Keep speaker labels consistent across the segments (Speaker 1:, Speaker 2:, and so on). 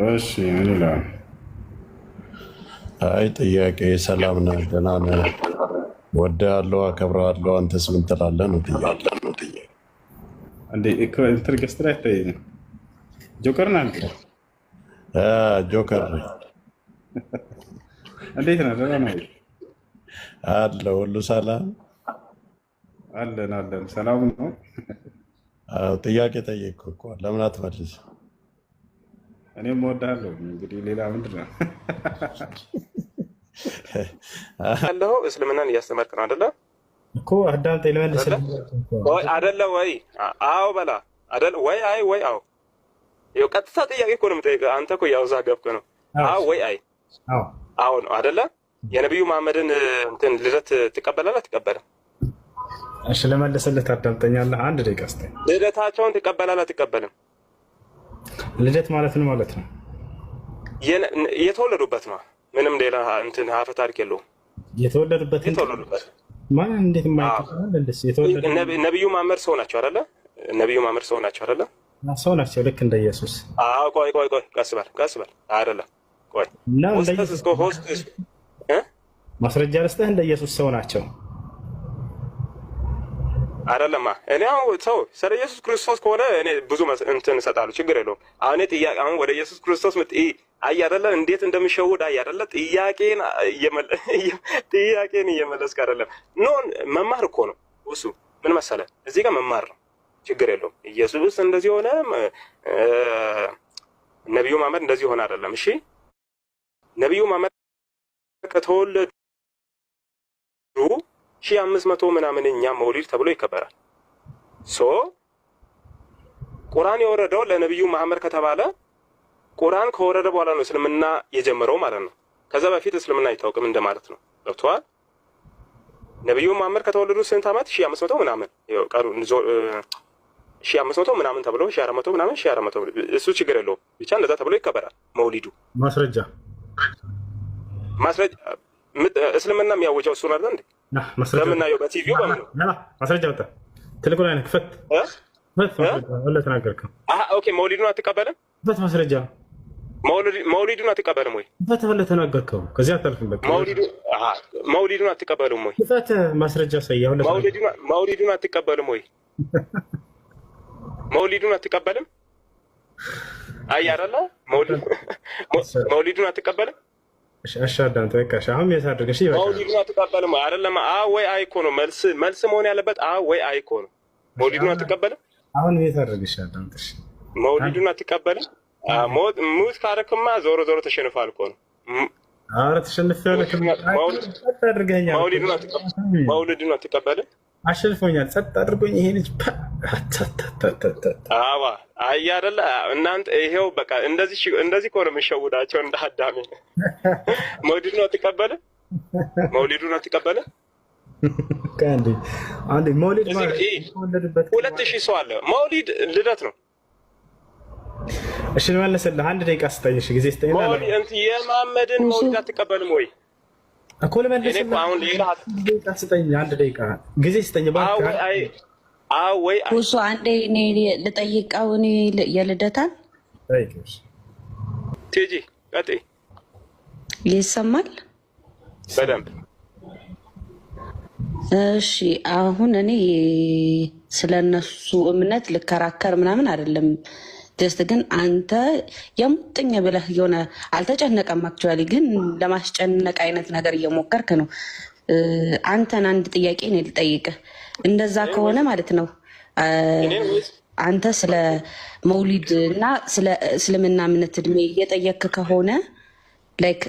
Speaker 1: እሺ ምን ይላል?
Speaker 2: አይ ጥያቄ ሰላም ነህ? ደህና ነህ? ወድሃለሁ፣ አከብርሃለሁ። አንተስ ምን ትላለህ ነው ጥያቄ።
Speaker 1: እንዴ እንትን ገስት ላይ አይታየኝም። ጆከር ነህ አንተ?
Speaker 2: ጆከር ነኝ።
Speaker 1: እንዴት ነህ? ደህና ነህ?
Speaker 2: አለ ሁሉ ሰላም
Speaker 1: አለን አለን፣ ሰላም ነው።
Speaker 2: ጥያቄ ጠየቅኩ እኮ ለምን አትመልስ?
Speaker 1: እኔም እወድሃለሁ። እንግዲህ ሌላ ምንድን ነው
Speaker 3: ያለው? እስልምናን እያስተማርክ ነው አይደለ?
Speaker 4: እኮ አዳምጠኝ ልመልስልህ
Speaker 3: ወይ አይደለ? ወይ አዎ በላ አይደለ? ወይ አይ ወይ አዎ። ይኸው ቀጥታ ጥያቄ እኮ ነው የምጠይቀህ። አንተ እኮ ያወዛገብክ ነው። አዎ ወይ አይ? አዎ ነው አይደለ? የነቢዩ መሐመድን እንትን ልደት ትቀበላለህ አትቀበልም?
Speaker 4: እሺ ልመልስልህ፣ ታዳምጠኛለህ? አንድ ደቂቃ ስጠኝ።
Speaker 3: ልደታቸውን ትቀበላለህ አትቀበልም?
Speaker 4: ልደት ማለት ነው ማለት ነው
Speaker 3: የተወለዱበት ነው። ምንም ሌላ እንትን ሀፈ ታሪክ የለውም።
Speaker 4: የተወለዱበት ማን እንዴት የማይቀበል እንደዚህ የተወለደ
Speaker 3: ነቢዩ መሐመድ ሰው ናቸው አይደለ? ነቢዩ መሐመድ ሰው ናቸው አይደለ?
Speaker 4: ሰው ናቸው ልክ እንደ ኢየሱስ።
Speaker 3: አዎ ቆይ ቀስ በል አይደለም። ቆይ
Speaker 4: ማስረጃ ልስጥህ። እንደ ኢየሱስ ሰው ናቸው
Speaker 3: አይደለማ። እኔ አሁን ሰው ስለ ኢየሱስ ክርስቶስ ከሆነ እኔ ብዙ እንትን እሰጣለሁ፣ ችግር የለውም። አሁን ጥያቄ አሁን ወደ ኢየሱስ ክርስቶስ አይ አይደለ እንዴት እንደሚሸውድ አይ አይደለ ጥያቄን እየመለስክ አይደለም። ኖን መማር እኮ ነው እሱ። ምን መሰለህ እዚህ ጋር መማር ነው፣ ችግር የለውም። ኢየሱስ እንደዚህ ሆነ፣ ነቢዩ መሐመድ እንደዚህ ሆነ አይደለም። እሺ ነቢዩ መሐመድ ከተወለዱ 1500 ምናምን እኛ መውሊድ ተብሎ ይከበራል። ቁርአን የወረደው ለነቢዩ መሐመድ ከተባለ ቁርአን ከወረደ በኋላ ነው እስልምና የጀመረው ማለት ነው። ከዛ በፊት እስልምና አይታወቅም እንደማለት ነው። ገብቶሃል? ነቢዩ መሐመድ ከተወለዱ ስንት ዓመት? 1500 ምናምን ይኸው ቀሩ 1500 ምናምን ተብሎ 1400 ምናምን 1400 እሱ ችግር የለውም። ብቻ እንደዛ ተብሎ ይከበራል መውሊዱ።
Speaker 4: ማስረጃ
Speaker 3: እስልምና የሚያወጀው እሱ ነው እንዴ? ለምናየው በቲቪው በምን
Speaker 4: ማስረጃ ወጣ? ትልቁ ላይ ክፈት ወለ ተናገርከው።
Speaker 3: ኦኬ መውሊዱን አትቀበልም?
Speaker 4: በት ማስረጃ
Speaker 3: መውሊዱን አትቀበልም ወይ?
Speaker 4: በት ወለ ተናገርከው። ከዚህ አታልፍም። በቃ
Speaker 3: መውሊዱን አትቀበልም ወይ?
Speaker 4: ክፈት ማስረጃ ሰያው
Speaker 3: መውሊዱን አትቀበልም ወይ? መውሊዱን አትቀበልም? አይ አይደለ መውሊዱን አትቀበልም?
Speaker 4: አሻዳንተ በቃ አሁን ያሳድርግ። እሺ በቃ
Speaker 3: መውሊዱን አትቀበልም አይደለም? ወይ አይ እኮ ነው መልስ መሆን ያለበት። ወይ አይ እኮ ነው። መውሊዱን አትቀበልም?
Speaker 4: አሁን ያሳድርግ። እሺ አዳምጥ። እሺ
Speaker 3: መውሊዱን አትቀበልም? ሙት ካረክማ ዞሮ ተሸንፋል እኮ ነው።
Speaker 4: አረ ተሸንፈለ
Speaker 3: መውሊዱን አትቀበልም?
Speaker 4: አሸንፎኛል። ጸጥ አድርጎኝ ይሄ ልጅ
Speaker 3: አይ አይደለ እናንተ ይሄው በቃ እንደዚህ ከሆነ የምንሸውዳቸው እንደ አዳሜ። መውሊዱን አትቀበልም? መውሊዱን አትቀበልም?
Speaker 4: አንዴ መውሊድ ማለት
Speaker 3: 2000 ሰው አለ። መውሊድ ልደት ነው።
Speaker 4: እሺ ልመለስልህ። አንድ ደቂቃ ስጠኝ። እሺ ጊዜ ስጠኝ።
Speaker 3: የመሐመድን መውሊድ አትቀበልም ወይ
Speaker 4: እኮ ልመልስልህ።
Speaker 3: አሁን ሌላ
Speaker 4: ደቂቃ ስጠኝ። አንድ ደቂቃ ጊዜ ስጠኝ።
Speaker 3: ወይ
Speaker 5: እሱ አንዴ እኔ ልጠይቀው። እኔ የልደታን
Speaker 3: ቲጂ ቀጥይ።
Speaker 5: ይሰማል
Speaker 3: በደንብ?
Speaker 5: እሺ አሁን እኔ ስለነሱ እምነት ልከራከር ምናምን አይደለም። ጀስት ግን አንተ የሙጥኝ ብለህ የሆነ አልተጨነቀም። አክቹዋሊ ግን ለማስጨነቅ አይነት ነገር እየሞከርክ ነው። አንተን አንድ ጥያቄ ነው ልጠይቅህ። እንደዛ ከሆነ ማለት ነው አንተ ስለ መውሊድ እና ስለ እስልምና እምነት እድሜ እየጠየክ ከሆነ ላይክ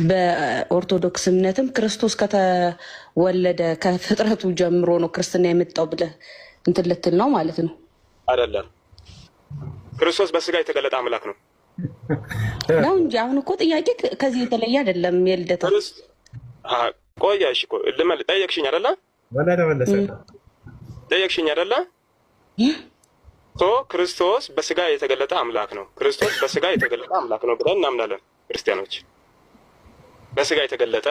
Speaker 5: በኦርቶዶክስ እምነትም ክርስቶስ ከተወለደ ከፍጥረቱ ጀምሮ ነው ክርስትና የመጣው ብለህ እንትን ልትል ነው ማለት ነው?
Speaker 3: አይደለም። ክርስቶስ በስጋ የተገለጠ አምላክ ነው
Speaker 5: ነው እንጂ አሁን እኮ ጥያቄ ከዚህ የተለየ አይደለም። የልደታ
Speaker 3: ቆያሽ ጠየቅሽኝ አይደለ? ጠየቅሽኝ አይደለ? ክርስቶስ በስጋ የተገለጠ አምላክ ነው። ክርስቶስ በስጋ የተገለጠ አምላክ ነው ብለን እናምናለን ክርስቲያኖች። በስጋ የተገለጠ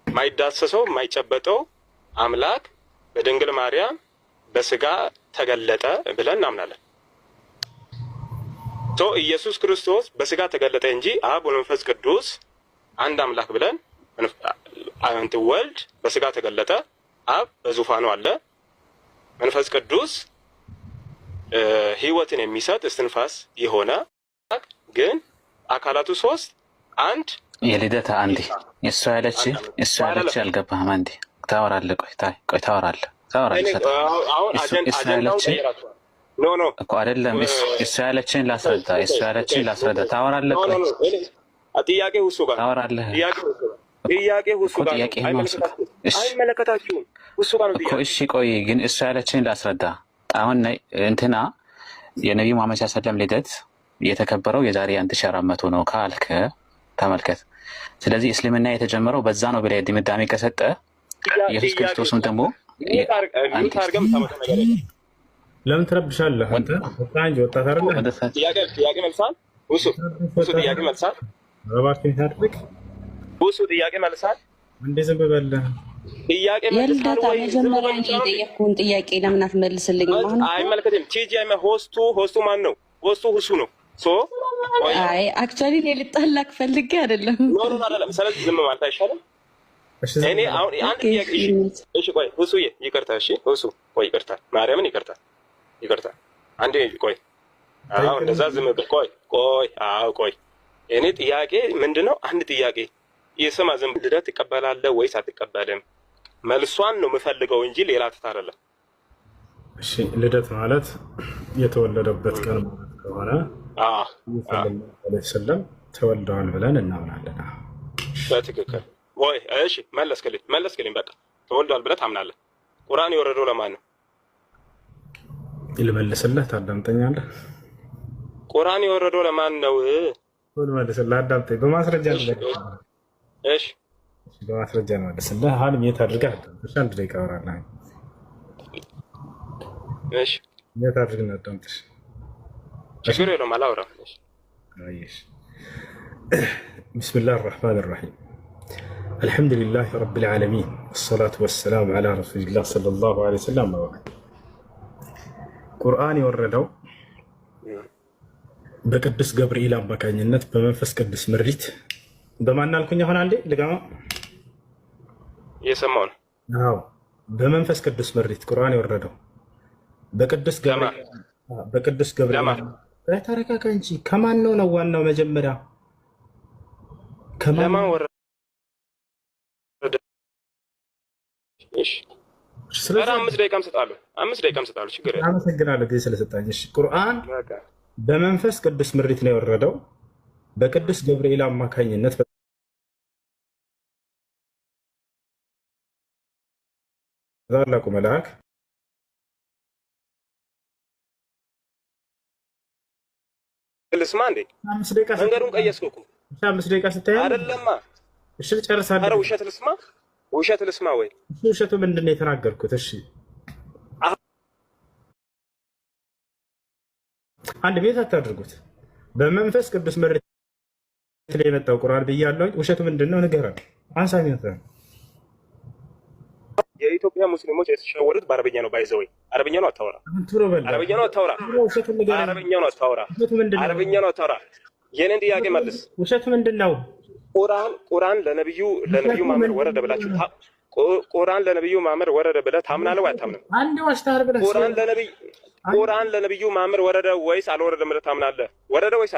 Speaker 3: ማይዳሰሰው ማይጨበጠው አምላክ በድንግል ማርያም በስጋ ተገለጠ ብለን እናምናለን። ኢየሱስ ክርስቶስ በስጋ ተገለጠ እንጂ አብ ወመንፈስ ቅዱስ አንድ አምላክ ብለን አንተ ወልድ በስጋ ተገለጠ፣ አብ በዙፋኑ አለ፣ መንፈስ ቅዱስ ህይወትን የሚሰጥ እስትንፋስ የሆነ ግን አካላቱ ሶስት አንድ
Speaker 6: የልደታ አንዴ እሷ ያለች አልገባህም። አንዴ ታወራለህ። ቆይ ታወራለህ።
Speaker 3: አሁን አጀንዳው ኖ
Speaker 6: እኮ አይደለም። እሷ ያለችን ላስረዳ። ታወራለህ። ቆይ
Speaker 3: ጥያቄ ሁሱ ጋር ታወራለህ። ጥያቄ ሁሱ ጋር አይመለከታችሁም። ሁሱ ጋር ነው
Speaker 6: እኮ። እሺ ቆይ ግን እሷ ያለችን ላስረዳ። አሁን እንትና የነቢዩ መሐመድ ሰለም ልደት የተከበረው የዛሬ 1400 ነው ካልክ ተመልከት። ስለዚህ እስልምና የተጀመረው በዛ ነው ብለህ ድምዳሜ ከሰጠ ኢየሱስ ክርስቶስም ደግሞ
Speaker 4: ለምን ትረብሻለህ አንተ? ወጣንጂ ወጣት አይደለ?
Speaker 3: ጥያቄ መልሳል። ሁሱ ጥያቄ መልሳል።
Speaker 4: ረባርኪን ታድርግ።
Speaker 3: ሁሱ ጥያቄ መልሳል።
Speaker 4: እንዴ ዝም በለህ።
Speaker 3: ጥያቄ መልሳል ወይ?
Speaker 5: መጀመሪያ የጠየቅኩህን ጥያቄ ለምን አትመልስልኝ?
Speaker 3: አይመለከትም። ቲጂ ሆስቱ ማን ነው? ሆስቱ ሁሱ ነው።
Speaker 5: አይ አክቹዋሊ ልጣላክ ፈልጌ አይደለም።
Speaker 3: ኖ አይደለም። ስለዚህ ዝም ማለት አይሻልም? እኔ አሁን አንድ ጥያቄ እሺ፣ ቆይ ሁሱዬ ይቅርታ። እሺ ሁሱ ቆይ ይቅርታ፣ ማርያምን ይቅርታ። አንዴ ቆይ። አዎ እንደዛ ዝም ብለህ ቆይ። እኔ ጥያቄ ምንድነው? አንድ ጥያቄ ይስማ። ዝም ልደት ትቀበላለህ ወይስ አትቀበልም? መልሷን ነው የምፈልገው እንጂ ሌላ አይደለም።
Speaker 4: እሺ ልደት ማለት የተወለደበት ቀን ማለት ከሆነ ሰለም ተወልደዋል ብለን እናምናለን።
Speaker 3: በትክክል ወይ? እሺ መለስክልኝ። በቃ ተወልደዋል ብለህ ታምናለህ። ቁርአን የወረደው ለማን ነው?
Speaker 4: ልመልስልህ? ታዳምጠኛለህ?
Speaker 3: ቁርአን የወረደው ለማን ነው?
Speaker 4: ልመልስልህ? አዳምጠኝ። በማስረጃ ነው።
Speaker 3: እሺ
Speaker 4: በማስረጃ ነው መልስልህ። አሁንም የት አድርገህ አዳምጥሽ? አንድ ደቂቃ አወራለሁ።
Speaker 3: እሺ
Speaker 4: የት አድርገህ ነው አዳምጥሽ?
Speaker 3: ችግር የለውም አላወራም።
Speaker 4: بسم الله الرحمن الرحيم الحمد لله رب العالمين والصلاة والسلام على رسول الله صلى الله عليه وسلم. ቁርአን የወረደው በቅዱስ ገብርኤል አማካኝነት በመንፈስ ቅዱስ ምሪት በማን አልኩኝ? አሁን አንዴ ልጋማ
Speaker 3: እየሰማሁ ነው።
Speaker 4: አዎ በመንፈስ ቅዱስ ምሪት ቁርአን የወረደው በቅዱስ ገብርኤል ተረጋጋ እንጂ ከማን ነው ዋናው? መጀመሪያ
Speaker 3: ከማን ወረደ? እሺ ስለዚህ 5 ደቂቃም ሰጣለሁ። ችግር የለም።
Speaker 4: አመሰግናለሁ ጊዜ ስለሰጣኝ። እሺ ቁርአን በመንፈስ ቅዱስ ምሪት ነው የወረደው በቅዱስ ገብርኤል አማካኝነት ታላቁ መልአክ
Speaker 3: ልስማ እንዴ? መንገዱን ቀየስኩ እኮ
Speaker 4: 5 ደቂቃ ስታይ
Speaker 3: አይደለማ።
Speaker 4: እሺ ጨርሳለሁ።
Speaker 3: ኧረ ውሸት ልስማ ወይ?
Speaker 4: ውሸቱ ምንድን ነው የተናገርኩት? እሺ አንድ ቤት አታድርጉት። በመንፈስ ቅዱስ ምሪት ላይ የመጣው ቁርአን ብያለሁ። ውሸቱ ምንድን ነው? ንገረን። አንሳሚት
Speaker 3: የኢትዮጵያ ሙስሊሞች የተሸወዱት በአረብኛ ነው። ባይዘው አረብኛ ነው አታወራ። የኔን ጥያቄ መልስ።
Speaker 4: ውሸቱ ምንድን ነው?
Speaker 3: ቁርአን ለነብዩ ማመር ወረደ ብላችሁ ቁርአን ለነብዩ ማመር ወረደ ብለህ ታምናለህ ወይ አታምንም?
Speaker 4: አንድ ዋሽታር ብለህ
Speaker 3: ቁርአን ለነብዩ ማመር ወረደ ወይስ አልወረደም ብለህ ታምናለህ? ወረደ ወይስ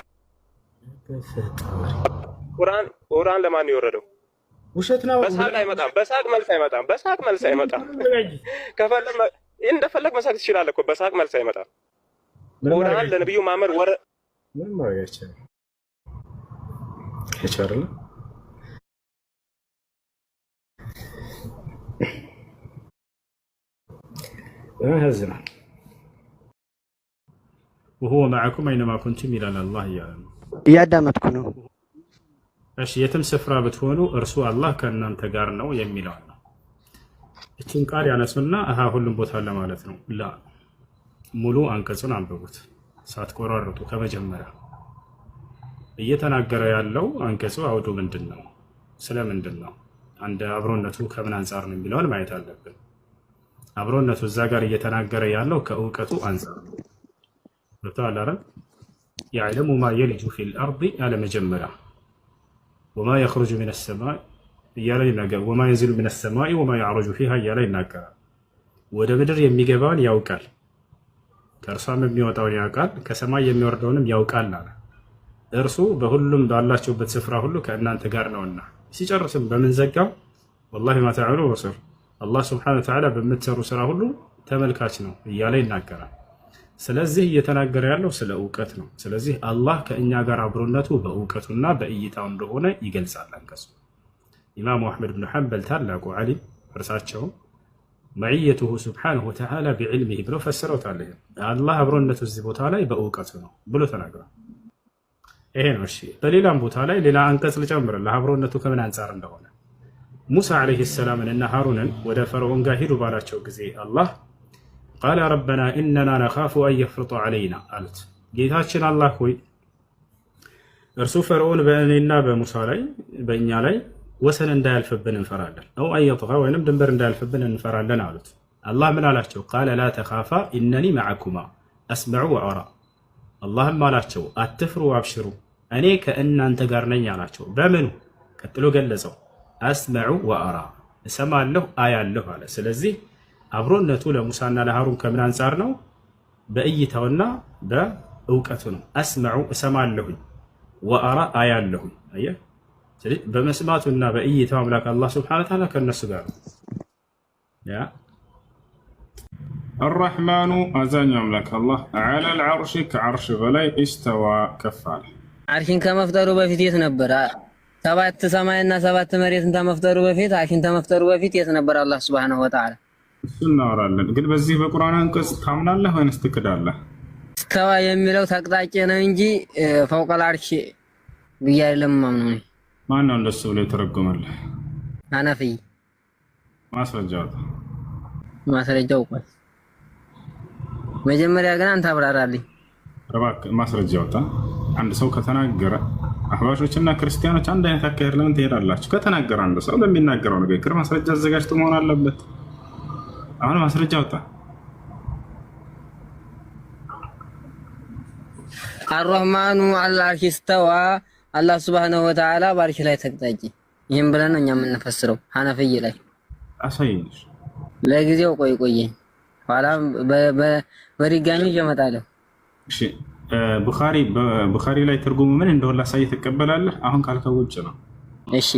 Speaker 3: ቁርአን ለማን ነው የወረደው?
Speaker 4: ውሸት ነው።
Speaker 3: በሳቅ መልስ አይመጣም። ከፈለግ እንደፈለግ መሳቅ ትችላለህ እኮ። በሳቅ መልስ አይመጣም። ቁርአን ለነብዩ ማመር ወረደ
Speaker 4: ምን ማለት ይቻላል? ያሳዝናል። وهو معكم أينما كنتم ይላል አላህ እያለ ነው።
Speaker 7: እያዳመጥኩ ነው።
Speaker 4: እሺ የትም ስፍራ ብትሆኑ እርሱ አላህ ከእናንተ ጋር ነው የሚለው ነው። እቺን ቃል ያነሱና ሁሉም ቦታ ለማለት ነው። ላ ሙሉ አንቀጹን አንብቡት ሳትቆራርጡ ከመጀመሪያ። እየተናገረ ያለው አንቀጹ አውዱ ምንድን ነው? ስለምንድን ነው? አንድ አብሮነቱ ከምን አንጻር ነው የሚለውን ማየት አለብን። አብሮነቱ እዛ ጋር እየተናገረ ያለው ከእውቀቱ አንጻር ነው። ያዕለሙ ማ የልጁ ፊል አርድ ያለ መጀመሪያ ወማ የኽሩጁ ሚነ ሰማይ እያለ ይናገራል። ወማ የንዚሉ ሚነ ሰማይ ወማ ያዕሩጁ ፊሃ እያለ ይናገራል። ወደ ምድር የሚገባውን ያውቃል፣ ከእርሷም የሚወጣውን ያውቃል፣ ከሰማይ የሚወርደውንም ያውቃል አለ። እርሱ በሁሉም ባላችሁበት ስፍራ ሁሉ ከእናንተ ጋር ነውና። ሲጨርስም በምን ዘጋው? ወላሂ ማ ተዕመሉን በሲር፣ አላህ ስብሓነሁ ወተዓላ በምትሰሩ ስራ ሁሉ ተመልካች ነው እያለ ይናገራል። ስለዚህ እየተናገረ ያለው ስለ እውቀት ነው። ስለዚህ አላህ ከእኛ ጋር አብሮነቱ በእውቀቱና በእይታው እንደሆነ ይገልጻል አንቀጹ። ኢማሙ አሕመድ ብን ሐንበል ታላቁ ዓሊም እርሳቸው መዕየቱሁ ስብሓነሁ ወተዓላ ቢዕልሚህ ብለው ፈስረውታል። አላህ አብሮነቱ እዚህ ቦታ ላይ በእውቀቱ ነው ብሎ ተናግሯል። ይሄ ነው። እሺ በሌላም ቦታ ላይ ሌላ አንቀጽ ልጨምርልህ አብሮነቱ ከምን አንጻር እንደሆነ። ሙሳ ዓለይሂ ሰላምን እና ሃሩንን ወደ ፈርዖን ጋር ሂዱ ባላቸው ጊዜ አላህ ቃለ ረበና ኢነና ነኻፉ አን የፍርጡ ዓለይና አሉት። ጌታችን አላህ ሆይ እርሱ ፈርዖን በእኔና በሙሳ ላይ በእኛ ላይ ወሰን እንዳያልፍብን እንፈራለን፣ አው አየጥጋ ወይንም ድንበር እንዳያልፍብን እንፈራለን አሉት። አላህ ምን አላቸው? ቃለ ላ ተኻፋ ኢነኒ መዐኩማ አስመዑ ወአራ። አላህም አላቸው አትፍሩ፣ አብሽሩ እኔ ከእናንተ ጋር ነኝ አላቸው። በምኑ? ቀጥሎ ገለጸው። አስመዑ ወአራ እሰማለሁ አያለሁ አለ። ስለዚህ አብሮነቱ ለሙሳና ለሃሩን ከምን አንጻር ነው? በእይታውና በእውቀቱ ነው። አስመዑ እሰማለሁኝ፣ ወአራ አያለሁኝ። አየህ፣ ስለዚህ በመስማቱና በእይታው አምላክ አላህ ሱብሓነሁ ወተዓላ ከነሱ ጋር ነው። ያ
Speaker 1: አርረሕማኑ አዛኝ አምላክ አላህ ዐለል ዐርሺ ከዐርሽ በላይ ኢስተዋ ከፍ አለ።
Speaker 7: አርሽን ከመፍጠሩ በፊት የት ነበር? ሰባት ሰማይና ሰባት መሬትን ከመፍጠሩ በፊት አርሽን ከመፍጠሩ በፊት የት ነበር አላህ ሱብሓነሁ ወተዓላ?
Speaker 1: እሱ እናወራለን። ግን በዚህ በቁርአን አንቀጽ ታምናለህ ወይንስ ትክዳለህ?
Speaker 7: እስተዋ የሚለው ተቅጣጭ ነው እንጂ ፈውቀል አርሽ ብዬ አይደለም ማምነው።
Speaker 1: ማን ነው እንደሱ ብሎ የተረጎመልህ?
Speaker 7: ሐነፊይ።
Speaker 1: ማስረጃው
Speaker 7: ማስረጃው ቆይ መጀመሪያ ግን አንተ አብራራልኝ።
Speaker 1: እባክህ ማስረጃው አንድ ሰው ከተናገረ አህባሾችና ክርስቲያኖች አንድ አይነት አካሄድ ለምን ትሄዳላችሁ? ከተናገረ አንድ ሰው ለሚናገረው ንግግር ማስረጃ አዘጋጅቶ መሆን አለበት። አሁን ማስረጃ አውጣ።
Speaker 7: አርረህማኑ ዐለል ዐርሺ እስተዋ አላህ ሱብሓነሁ ወተዓላ በአርሽ ላይ ተቅጣጭ። ይህም ብለን ነው እኛ የምንፈስረው ሐነፊይ ላይ።
Speaker 1: አሳይሽ
Speaker 7: ለጊዜው ቆይ ኋላ በድጋሚ እመጣለሁ።
Speaker 1: እሺ ቡኻሪ ላይ ትርጉሙ ምን እንደሆነ ላሳይ ትቀበላለህ? አሁን ካልከው ውጭ ነው።
Speaker 7: እሺ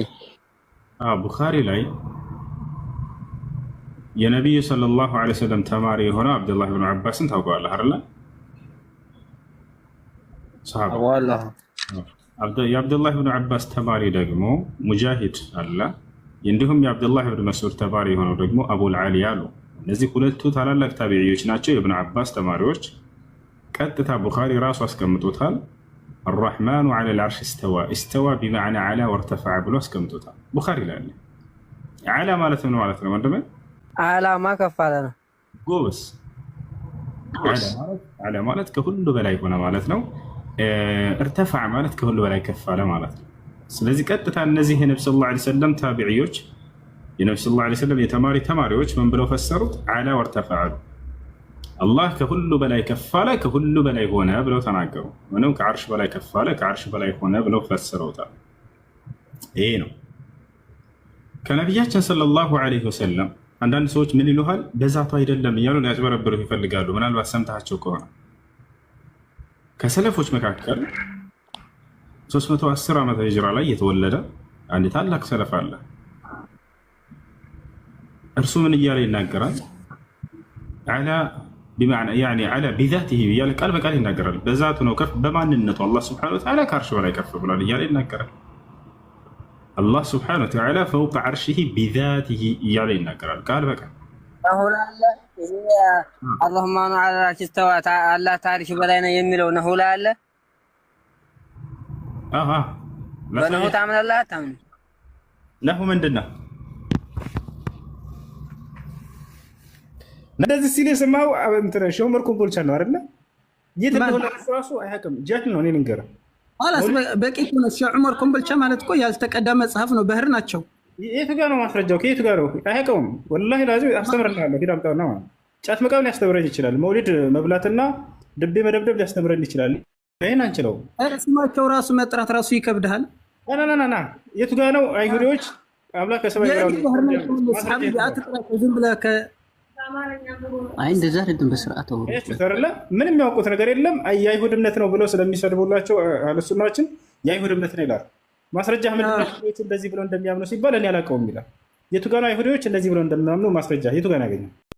Speaker 1: ቡኻሪ ላይ የነቢዩ ሰለላሁ ዐለይሂ ወሰለም ተማሪ የሆነው አብዱላህ ብን አባስን ታውቀዋለህ አይደል? የአብዱላህ ብን አባስ ተማሪ ደግሞ ሙጃሂድ አለ። እንዲሁም የአብዱላህ ብን መስዑድ ተማሪ የሆነው ደግሞ አቡል ዓሊያ አሉ። እነዚህ ሁለቱ ታላላቅ ታቢዒዎች ናቸው፣ የብን አባስ ተማሪዎች። ቀጥታ ቡኻሪ ራሱ አስቀምጦታል። አርረሕማኑ ዐለል ዐርሺ እስተዋ፣ እስተዋ ቢመዕና ዐላ ወርተፈዐ ብሎ አስቀምጦታል ቡኻሪ ላይ አለ። ዐላ ማለት ምን ማለት ነው ወንድሜ?
Speaker 7: ዓላማ ከፍ አለ ነው።
Speaker 1: ጎበስ። ዐላ ማለት ከሁሉ በላይ ሆነ ማለት ነው። እርተፈዐ ማለት ከሁሉ በላይ ከፍ አለ ማለት ነው። ስለዚህ ቀጥታ እነዚህ የነብዩ ሰለላሁ ዐለይሂ ወሰለም ታቢዒዎች የነብዩ ሰለላሁ ዐለይሂ ወሰለም ተማሪዎች ምን ብለው ፈሰሩት? ዐላ ወርተፈዐ፣ አላህ ከሁሉ በላይ ከፍ አለ፣ ከሁሉ በላይ ሆነ ብለው ተናገሩ። ወይም ከዐርሽ በላይ ከፍ አለ፣ ከዐርሽ በላይ ሆነ ብለው ፈሰሩታል። ይሄ ነው ከነቢያችን ሰለላሁ ዐለይሂ ወሰለም። አንዳንድ ሰዎች ምን ይሉሃል? በዛቱ አይደለም እያሉ ሊያጭበረብሩ ይፈልጋሉ። ምናልባት ሰምታቸው ከሆነ ከሰለፎች መካከል 310 ዓመተ ሂጅራ ላይ የተወለደ አንድ ታላቅ ሰለፍ አለ። እርሱ ምን እያለ ይናገራል? ዐላ ቢመዕና ያኒ ዐላ ቢዛቲሂ እያለ ቃል በቃል ይናገራል። በዛቱ ነው ከፍ፣ በማንነቱ አላህ ሱብሓነሁ ወተዓላ ከዐርሽ በላይ ከፍ ብሏል እያለ ይናገራል። አላህ ሱብሓነሁ ወተዓላ ፈውቀ ዐርሺሂ ቢዛቲሂ እያለ ይናገራል ቃል በቃል።
Speaker 7: አርረህማኑ ዐለል ዐርሺ እስተዋ አላህ ከዐርሽ በላይ ነው የሚለው ነሁ ላይ አለ። በነሁ ታምናለህ አታምንም?
Speaker 1: ነሁ ምንድን ነው? እንደዚህ ሲል የሰማው እንትን ሾመር ኮምቦልቻ ነው አይደለ? የት እንደሆነ ራሱ አያውቅም። ጃህል ነው። እኔ ልንገርህ
Speaker 8: አላስ በቂ ነው። ዑመር ኮምቦልቻ ማለት እኮ ያልተቀዳ መጽሐፍ ነው። ባህር ናቸው።
Speaker 1: የቱ ጋር ነው ማስረጃው? ከየቱ ጋር ነው? አያውቀውም። ወላሂ ላዚም አስተምርልሃለሁ። ሂድ አምጣውና ጫት መቃም ሊያስተምረኝ ይችላል። መውሊድ መብላትና ድቤ መደብደብ ሊያስተምረኝ ይችላል።
Speaker 4: ይህን አንችለው።
Speaker 8: ስማቸው ራሱ መጥራት ራሱ ይከብድሃል።
Speaker 4: ና የቱ ጋ ነው አይሁዶች አምላክ ከሰማይ
Speaker 8: ዝም ብለህ
Speaker 7: እንደዛ አይደለም። በስርዓት
Speaker 4: ምንም የሚያውቁት ነገር የለም። የአይሁድ እምነት ነው ብለው ስለሚሰድቡላቸው አለሱናችን የአይሁድ እምነት ነው ይላል። ማስረጃ ምንድን እንደዚህ ብለው እንደሚያምኑ ሲባል እኔ አላውቀውም ይላል። የቱ ጋ ነው አይሁዶች እንደዚህ ብለው እንደሚያምኑ ማስረጃ የቱ ጋ ነው ያገኘው?